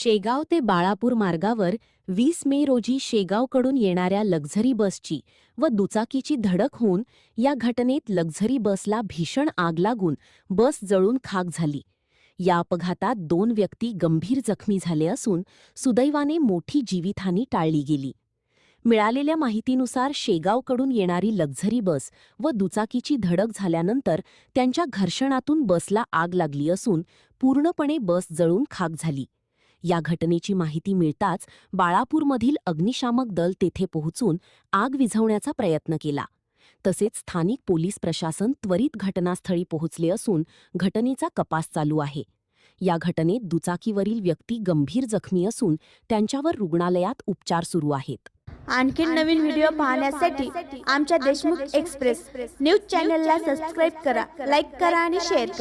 शेगाव ते बाळापूर मार्गावर 20 मे रोजी शेगावकडून येणाऱ्या लक्झरी बसची व दुचाकीची धडक होऊन या घटनेत लक्झरी बसला भीषण आग लागून बस जळून खाक झाली। या अपघातात 2 व्यक्ती गंभीर जखमी झाले असून सुदैवाने मोठी जीवितहानी टाळली गेली। मिळालेल्या माहितीनुसार शेगावकडून येणारी लक्झरी बस व दुचाकीची धडक झाल्यानंतर त्यांच्या घर्षणातून बसला आग लागली असून पूर्णपणे बस जळून खाक झाली। या घटनेची माहिती मिळताच बाळापूरमधील अग्निशामक दल तेथे पोहोचून आग विझवण्याचा प्रयत्न केला। तसेच स्थानिक पोलीस प्रशासन त्वरित घटनास्थळी पोहोचले असून घटनेचा तपास चालू आहे। या घटनेत दुचाकीवरील व्यक्ती गंभीर जखमी असून त्यांच्यावर रुग्णालयात उपचार सुरू आहेत। आणखीन नवीन व्हिडिओ पाहण्यासाठी आमच्या देशमुख एक्सप्रेस न्यूज चॅनलला सबस्क्राइब करा, लाईक करा आणि शेअर करा।